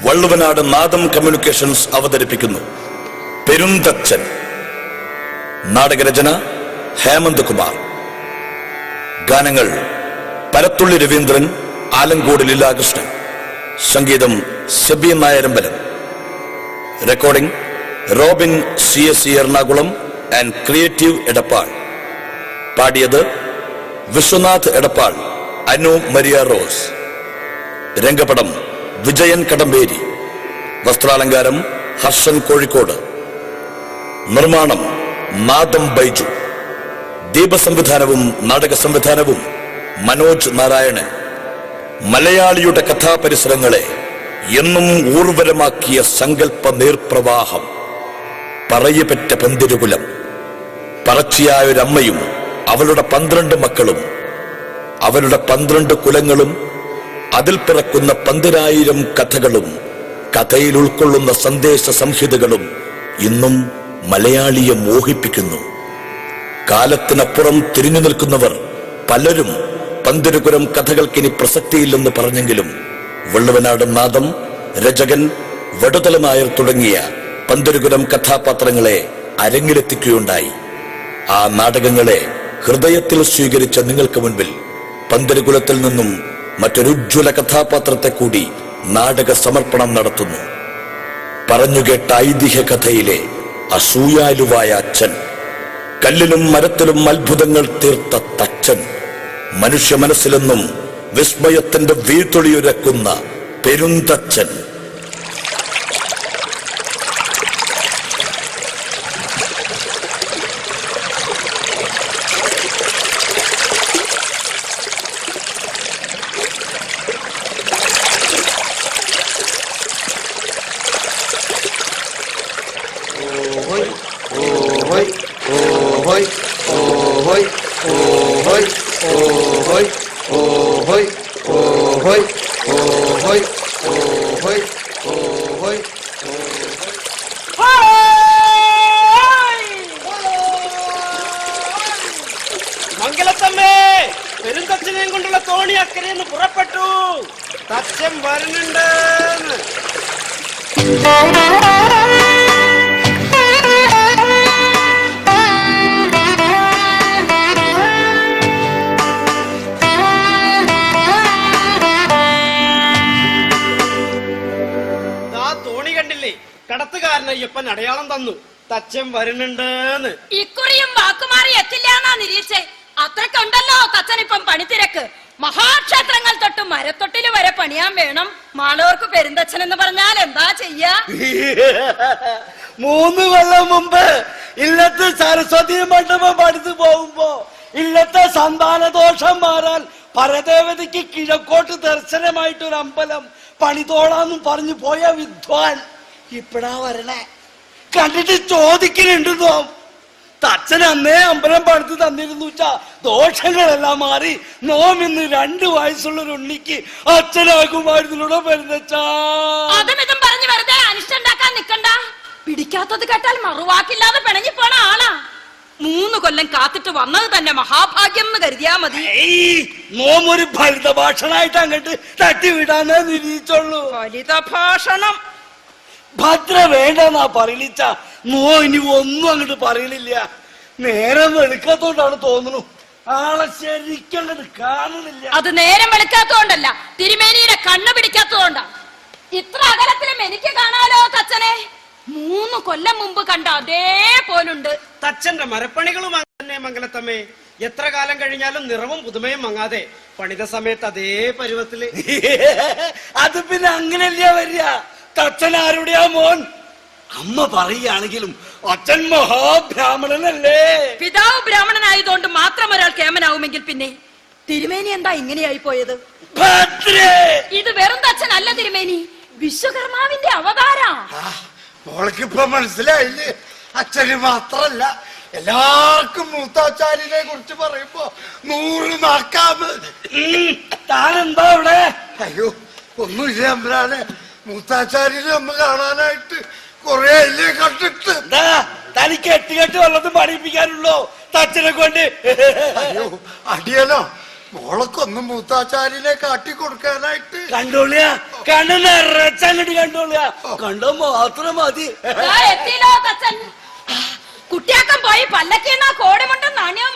വള്ളുവനാട് നാദം കമ്മ്യൂണിക്കേഷൻസ് അവതരിപ്പിക്കുന്നു പെരുന്തച്ഛൻ. നാടകരചന ഹേമന്ത് കുമാർ. ഗാനങ്ങൾ പരത്തുള്ളി രവീന്ദ്രൻ, ആലങ്കോട് ലീലാകൃഷ്ണൻ. സംഗീതം Sebian Nayarambalam. Recording Robin CSE Ernakulam and creative Edappal. പാടിയത് വിശ്വനാഥ് എടപ്പാൾ, അനു മരിയ റോസ്. രംഗപടം വിജയൻ കടമ്പേരി. വസ്ത്രാലങ്കാരം ഹർഷൻ കോഴിക്കോട്. നിർമ്മാണം നാദം ബൈജു. ദീപസംവിധാനവും നാടക സംവിധാനവും മനോജ് നാരായണൻ. മലയാളിയുടെ കഥാപരിസരങ്ങളെ എന്നും ഊർവരമാക്കിയ സങ്കല്പ നീർപ്രവാഹം. പറയപ്പെട്ട പന്തിരുകുലം. പറച്ചിയായൊരമ്മയും അവളുടെ 12 മക്കളും അവരുടെ 12 കുലങ്ങളും അതിൽ പിറക്കുന്ന 12,000 കഥകളും കഥയിൽ ഉൾക്കൊള്ളുന്ന സന്ദേശ സംഹിതകളും ഇന്നും മലയാളിയെ മോഹിപ്പിക്കുന്നു. കാലത്തിനപ്പുറം തിരിഞ്ഞു നിൽക്കുന്നവർ പലരും പന്തിരുകുലം കഥകൾക്കിനി പ്രസക്തിയില്ലെന്ന് പറഞ്ഞെങ്കിലും വള്ളുവനാട് നാദം, രചകൻ വടുതല നായർ തുടങ്ങിയ പന്തിരുകുലം കഥാപാത്രങ്ങളെ അരങ്ങിലെത്തിക്കുകയുണ്ടായി. ആ നാടകങ്ങളെ ഹൃദയത്തിൽ സ്വീകരിച്ച നിങ്ങൾക്ക് മുൻപിൽ പന്തിരുകുലത്തിൽ നിന്നും മറ്റൊരു ഉജ്ജ്വല കഥാപാത്രത്തെ കൂടി നാടക സമർപ്പണം നടത്തുന്നു. പറഞ്ഞുകേട്ട ഐതിഹ്യ കഥയിലെ അസൂയാലുവായ അച്ഛൻ, കല്ലിലും മരത്തിലും അത്ഭുതങ്ങൾ തീർത്ത തച്ചൻ, മനുഷ്യ മനസ്സിലെന്നും വിസ്മയത്തിന്റെ വീഴ്ത്തൊളിയുരക്കുന്ന പെരുന്തച്ഛൻ. മംഗലത്തമ്മേ, പെരുന്തച്ഛനെയും കൊണ്ടുള്ള തോണി അക്കരയെന്ന് പുറപ്പെട്ടു. തച്ചൻ വരുന്നുണ്ട്. തോണി കണ്ടില്ലേ? കടത്തുകാരൻ അയ്യപ്പൻ അടയാളം തന്നു. തച്ചൻ വരുന്നുണ്ട്. ഇക്കുറിയും വാക്കുമാറി എത്തില്ല എന്നാ നിരീക്ഷേ. അത്രക്കുണ്ടല്ലോ തച്ചനിപ്പം പണിത്തിരക്ക്. മഹാക്ഷേത്രങ്ങൾ തൊട്ട് മരത്തൊട്ടില് വരെ പണിയാൻ വേണം. മാളവർക്ക് പെരുന്തച്ഛൻ എന്ന് പറഞ്ഞാൽ എന്താ ചെയ്യാ? 3 കൊല്ലം മുമ്പ് ഇല്ലത്ത് സരസ്വതി മണ്ഡപം പണിത് പോകുമ്പോ ഇല്ലത്തെ സന്താനദോഷം മാറാൻ പരദേവതയ്ക്ക് കിഴക്കോട്ട് ദർശനമായിട്ടൊരു അമ്പലം പണിതോളാന്നും പറഞ്ഞു പോയ വിദ്വാൻ ഇപ്പഴാ വരണേ. കണ്ടിട്ട് ചോദിക്കുന്നുണ്ടോ? തച്ചൻ അന്നേ അമ്പലം പണിത് തന്നിരുന്നു വെച്ചാ ദോഷങ്ങളെല്ലാം മാറി നോമിന്ന് 2 വയസ്സുള്ളൊരു ഉണ്ണിക്ക് അച്ഛനാകുമായിരുന്നോ പെരുന്തച്ചാ. അതുമിതും പറഞ്ഞു വെറുതെ അനിഷ്ടണ്ടാക്കാൻ നിക്കണ്ട. പിടിക്കാത്തത് കേട്ടാൽ മറുവാക്കില്ലാതെ പിണങ്ങി പോണ ആളാ. 3 കൊല്ലം കാത്തിട്ട് വന്നത് തന്നെ മഹാഭാഗ്യം എന്ന് കരുതിയാ മതി. നോമൊരു ഫലിത ഭാഷണായിട്ട് അങ്ങോട്ട് തട്ടിവിടാനേ നിരീച്ചുള്ളൂ. ഫലിത ഭാഷണം ഭദ്ര വേണ്ടെന്നാ പറയിച്ച. നോ ഇനി ഒന്നും അങ്ങോട്ട് പറയണില്ല. നേരം വെളുക്കാത്തോണ്ടാണ് തോന്നുന്നു. ആളെ ശരിക്കും കാണുന്നില്ല. അത് നേരം വെളുക്കാത്തോണ്ടല്ല, തിരുമേനിയുടെ കണ്ണ് പിടിക്കാത്തതുകൊണ്ടാ. ഇത്ര അകലത്തിലും എനിക്ക് കാണാലോ തച്ചനെ. 3 കൊല്ലം മുമ്പ് കണ്ട അതേപോലുണ്ട്. തച്ചന്റെ മരപ്പണികളും തന്നെ മംഗലത്തമ്മേ. എത്ര കാലം കഴിഞ്ഞാലും നിറവും പുതുമയും മങ്ങാതെ പണിത സമയത്ത് അതേ പരുവത്തില്. അത് പിന്നെ അങ്ങനെയല്ലേ വരിക? തച്ചൻ ആരുടെയാ മോൻ? അമ്മ പറയുകയാണെങ്കിലും അച്ഛൻ മഹാബ്രാഹ്മണനല്ലേ? പിതാവ് ബ്രാഹ്മണനായതുകൊണ്ട് മാത്രം ഒരാൾ കേമനാവുമെങ്കിൽ പിന്നെ തിരുമേനി എന്താ ഇങ്ങനെയായി പോയത്? ഇത് വെറും തച്ചൻ അല്ല തിരുമേനി, വിശ്വകർമാവിന്റെ അവതാരാ. മോൾക്കിപ്പോ മനസ്സിലായില്ലേ? അച്ഛന് മാത്രല്ല എല്ലാവർക്കും മൂത്താച്ചാര്യനെ കുറിച്ച് പറയുമ്പോ 100 നാക്കാമ്. താനെന്താ ഇവിടെ? അയ്യോ ഒന്നുമില്ല അമ്പലാണ്. മൂത്താച്ചാര്യനെ ഒന്ന് കാണാനായിട്ട് കൊറേ അല്ലേ കണ്ടിട്ട്. തനിക്ക് 8 കെട്ട് വല്ലതും പണിയിപ്പിക്കാനുള്ളോ തച്ചനെ കൊണ്ട്? അയ്യോ അടിയനോ മോളൊക്കൊന്ന് മൂത്താച്ചാരിനെ കാട്ടിക്കൊടുക്കാനായിട്ട്. കണ്ടോളിയാ, കണ്ണ് നിറച്ചങ്ങോട്ട് കണ്ടോളിയാ, കണ്ടോ മാത്രം മതി. എത്തിയില്ലോ തച്ചൻ. കുട്ടിയാക്കം പോയി പല്ലക്കീന്നാ കോടിമുണ്ടും നാണ്യവും